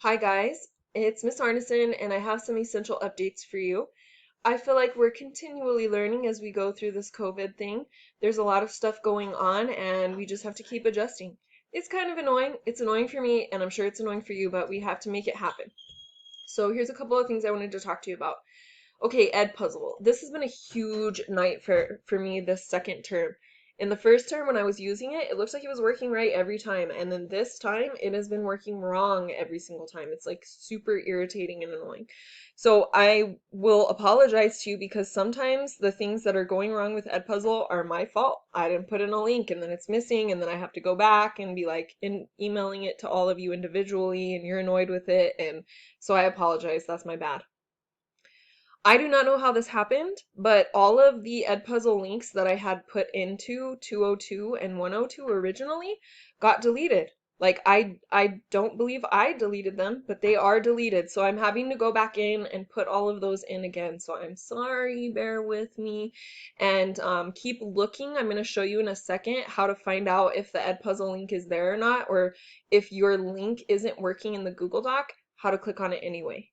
Hi guys, it's Miss Arneson and I have some essential updates for you. I feel like we're continually learning as we go through this COVID thing. There's a lot of stuff going on and we just have to keep adjusting. It's kind of annoying. It's annoying for me and I'm sure it's annoying for you, but we have to make it happen. So here's a couple of things I wanted to talk to you about. Okay, Edpuzzle. This has been a huge night for me this second term. In the first term when I was using it, it looks like it was working right every time, and then this time it has been working wrong every single time. It's like super irritating and annoying. So I will apologize to you because sometimes the things that are going wrong with Edpuzzle are my fault. I didn't put in a link and then it's missing and then I have to go back and be like emailing it to all of you individually and you're annoyed with it, and so I apologize. That's my bad. I do not know how this happened, but all of the Edpuzzle links that I had put into 202 and 102 originally got deleted. Like I don't believe I deleted them, but they are deleted. So I'm having to go back in and put all of those in again. So I'm sorry, bear with me, and keep looking. I'm going to show you in a second how to find out if the Edpuzzle link is there or not, or if your link isn't working in the Google Doc, how to click on it anyway.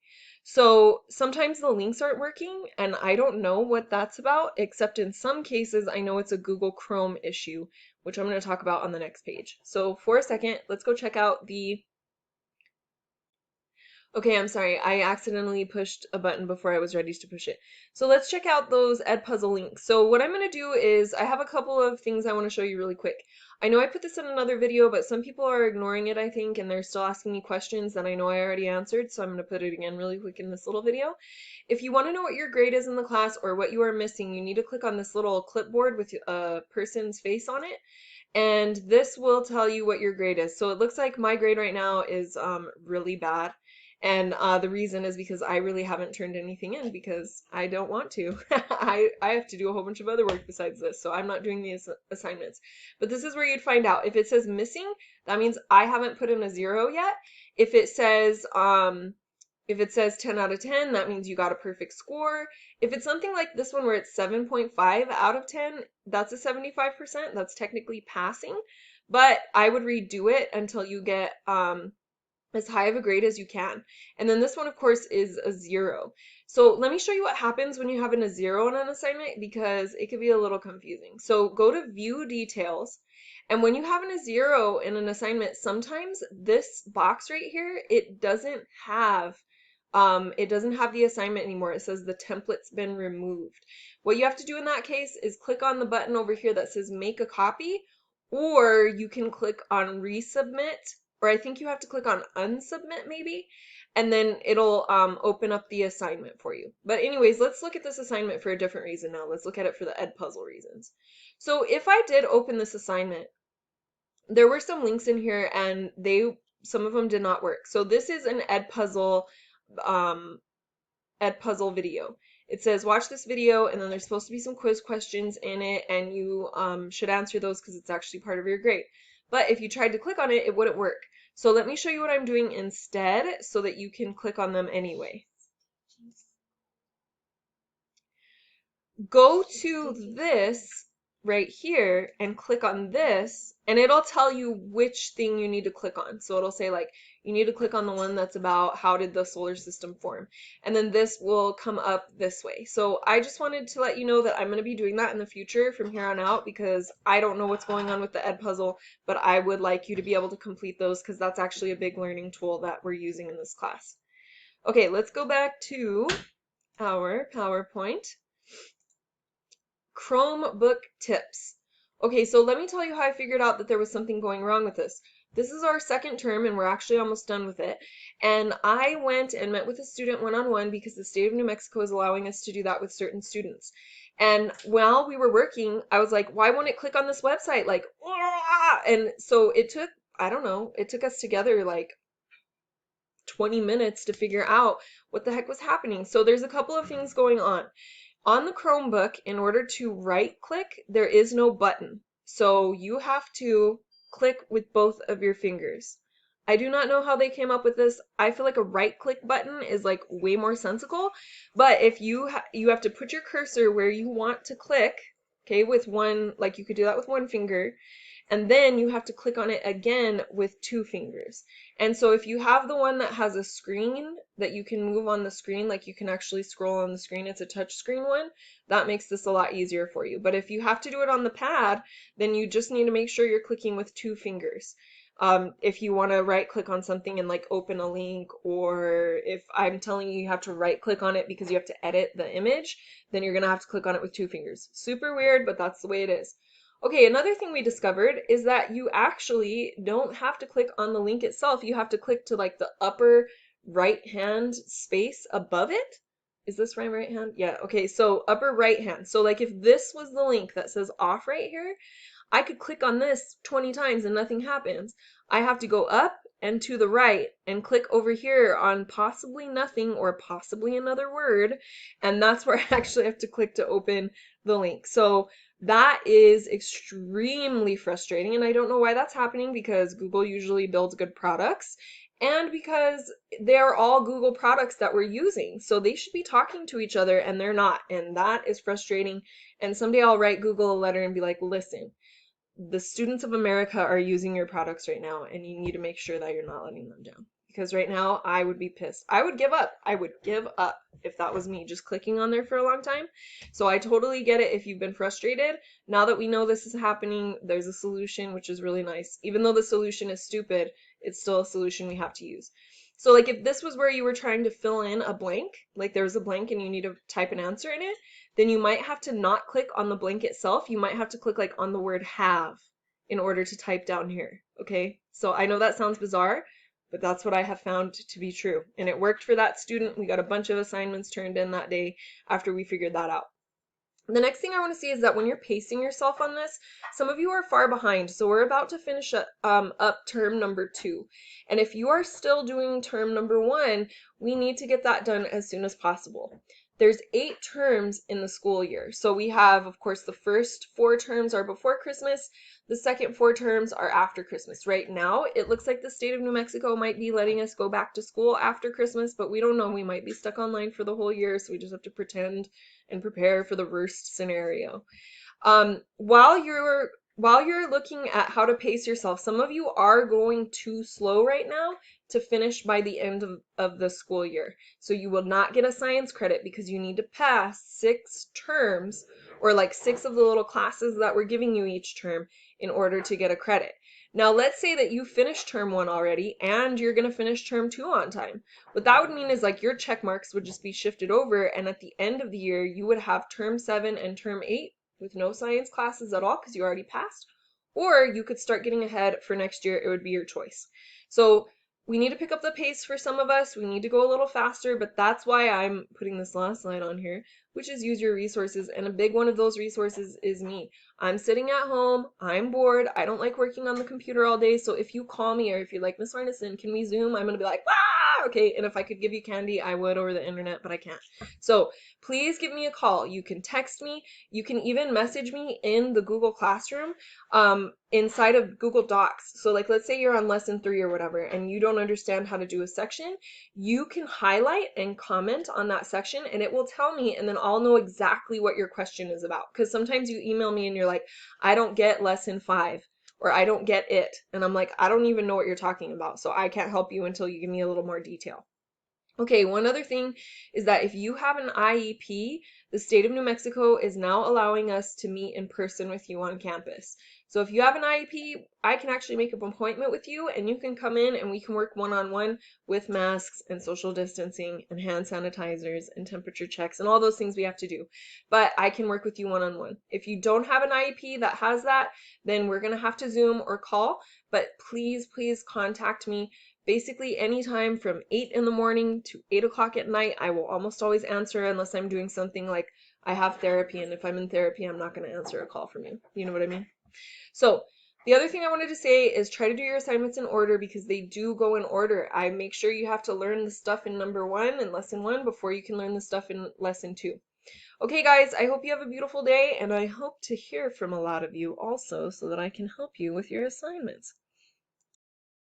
So sometimes the links aren't working, and I don't know what that's about, except in some cases I know it's a Google Chrome issue, which I'm going to talk about on the next page. So for a second, let's go check out the Okay, I'm sorry. I accidentally pushed a button before I was ready to push it. So let's check out those Edpuzzle links. So what I'm going to do is I have a couple of things I want to show you really quick. I know I put this in another video, but some people are ignoring it, I think, and they're still asking me questions that I know I already answered, so I'm going to put it again really quick in this little video. If you want to know what your grade is in the class or what you are missing, you need to click on this little clipboard with a person's face on it, and this will tell you what your grade is. So it looks like my grade right now is really bad. And the reason is because I really haven't turned anything in because I don't want to. I have to do a whole bunch of other work besides this, so I'm not doing these assignments. But this is where you'd find out. If it says missing, that means I haven't put in a 0 yet. If it says 10 out of 10, that means you got a perfect score. If it's something like this one where it's 7.5 out of 10, that's a 75%. That's technically passing. But I would redo it until you get as high of a grade as you can. And then this one, of course, is a 0. So let me show you what happens when you have a 0 on an assignment because it could be a little confusing. So go to View Details. And when you have a 0 in an assignment, sometimes this box right here, it doesn't have the assignment anymore. It says the template's been removed. What you have to do in that case is click on the button over here that says make a copy, or you can click on resubmit, or I think you have to click on unsubmit maybe, and then it'll open up the assignment for you. But anyways, let's look at this assignment for a different reason now. Let's look at it for the Edpuzzle reasons. So if I did open this assignment, there were some links in here and some of them did not work. So this is an um, Edpuzzle video. It says watch this video, and then there's supposed to be some quiz questions in it, and you should answer those because it's actually part of your grade. But if you tried to click on it, it wouldn't work. So let me show you what I'm doing instead so that you can click on them anyway. Go to this right here and click on this, and it'll tell you which thing you need to click on. So it'll say like you need to click on the one that's about how did the solar system form, and then this will come up this way. So I just wanted to let you know that I'm going to be doing that in the future from here on out because I don't know what's going on with the Edpuzzle, but I would like you to be able to complete those because that's actually a big learning tool that we're using in this class. Okay, let's go back to our PowerPoint. Chromebook tips. Okay, so let me tell you how I figured out that there was something going wrong with this. This is our second term and we're actually almost done with it. And I went and met with a student one-on-one because the state of New Mexico is allowing us to do that with certain students. And while we were working, I was like, why won't it click on this website? Like, and so it took, I don't know, it took us together like 20 minutes to figure out what the heck was happening. So there's a couple of things going on. On the Chromebook, in order to right click, there is no button. So you have to click with both of your fingers. I do not know how they came up with this. I feel like a right click button is like way more sensical, but if you have to put your cursor where you want to click, okay, with one, like you could do that with one finger, and then you have to click on it again with 2 fingers. And so if you have the one that has a screen that you can move on the screen, like you can actually scroll on the screen, it's a touch screen one, that makes this a lot easier for you. But if you have to do it on the pad, then you just need to make sure you're clicking with 2 fingers. If you want to right click on something and like open a link, or if I'm telling you you have to right click on it because you have to edit the image, then you're gonna have to click on it with 2 fingers. Super weird, but that's the way it is. Okay, another thing we discovered is that you actually don't have to click on the link itself. You have to click to like the upper right hand space above it. Is this right hand? Yeah, okay, so upper right hand. So like if this was the link that says off right here, I could click on this 20 times and nothing happens. I have to go up and to the right and click over here on possibly nothing or possibly another word, and that's where I actually have to click to open the link. So that is extremely frustrating, and I don't know why that's happening, because Google usually builds good products and because they're all Google products that we're using. So they should be talking to each other and they're not, and that is frustrating. And someday I'll write Google a letter and be like, listen, the students of America are using your products right now, and you need to make sure that you're not letting them down. Because right now, I would be pissed. I would give up. I would give up if that was me just clicking on there for a long time. So I totally get it if you've been frustrated. Now that we know this is happening, there's a solution, which is really nice. Even though the solution is stupid, it's still a solution we have to use. So like if this was where you were trying to fill in a blank, like there was a blank and you need to type an answer in it, then you might have to not click on the blank itself. You might have to click like on the word have in order to type down here. Okay, so I know that sounds bizarre, but that's what I have found to be true. And it worked for that student. We got a bunch of assignments turned in that day after we figured that out. The next thing I want to see is that when you're pacing yourself on this, some of you are far behind. So we're about to finish up term number 2. And if you are still doing term number 1, we need to get that done as soon as possible. There's 8 terms in the school year. So we have, of course, the first 4 terms are before Christmas. The second 4 terms are after Christmas. Right now, it looks like the state of New Mexico might be letting us go back to school after Christmas, but we don't know. We might be stuck online for the whole year, so we just have to pretend and prepare for the worst scenario. While you're looking at how to pace yourself, some of you are going too slow right now to finish by the end of the school year. So you will not get a science credit because you need to pass 6 terms, or like 6 of the little classes that we're giving you each term, in order to get a credit. Now, let's say that you finished term 1 already and you're going to finish term 2 on time. What that would mean is like your check marks would just be shifted over, and at the end of the year, you would have term 7 and term 8 with no science classes at all because you already passed. Or you could start getting ahead for next year. It would be your choice. So we need to pick up the pace for some of us. We need to go a little faster, but that's why I'm putting this last slide on here, which is use your resources. And a big one of those resources is me. I'm sitting at home. I'm bored. I don't like working on the computer all day. So if you call me, or if you're like, Miss Arneson, can we Zoom? I'm going to be like, ah, okay. And if I could give you candy, I would over the internet, but I can't. So please give me a call. You can text me. You can even message me in the Google Classroom, inside of Google Docs. So like, let's say you're on lesson 3 or whatever, and you don't understand how to do a section, you can highlight and comment on that section and it will tell me, and then I'll know exactly what your question is about. Because sometimes you email me and you're like, I don't get lesson 5, or I don't get it. And I'm like, I don't even know what you're talking about. So I can't help you until you give me a little more detail. Okay, one other thing is that if you have an IEP, the state of New Mexico is now allowing us to meet in person with you on campus. So if you have an IEP, I can actually make an appointment with you and you can come in and we can work one-on-one with masks and social distancing and hand sanitizers and temperature checks and all those things we have to do. But I can work with you one-on-one. If you don't have an IEP that has that, then we're going to have to Zoom or call. But please, please contact me. Basically, anytime from 8 in the morning to 8 o'clock at night, I will almost always answer unless I'm doing something like I have therapy. And if I'm in therapy, I'm not going to answer a call from you. You know what I mean? So the other thing I wanted to say is try to do your assignments in order, because they do go in order. I make sure you have to learn the stuff in number 1 and lesson 1 before you can learn the stuff in lesson 2. Okay, guys, I hope you have a beautiful day, and I hope to hear from a lot of you also so that I can help you with your assignments.